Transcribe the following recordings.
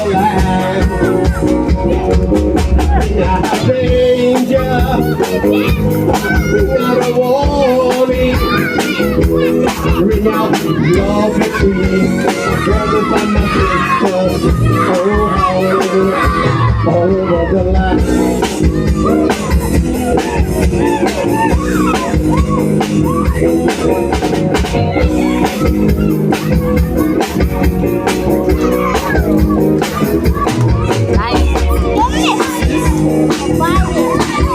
the land. Danger, not a warning. Ring out love between brothers and my sisters. Oh, all over the land.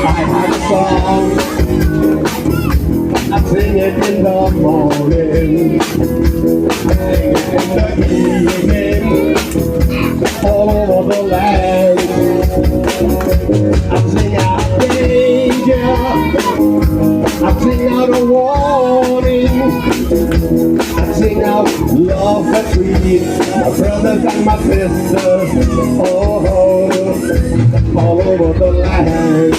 I have a song, I sing it in the morning, I sing it in the evening, all over the land. I sing out danger, I sing out a warning, I sing out love between my brothers and my sisters, oh, all over the land.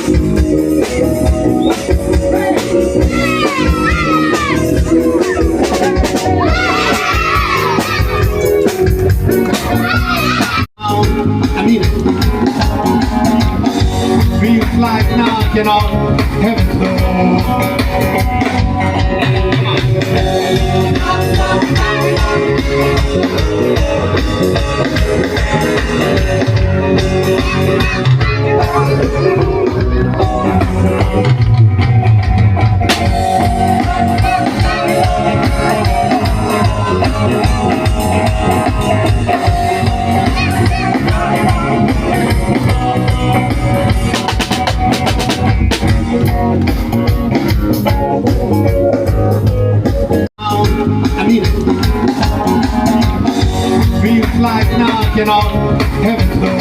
I mean it. Feels like knocking on heaven's I mean it. Feels like knocking on heaven's door.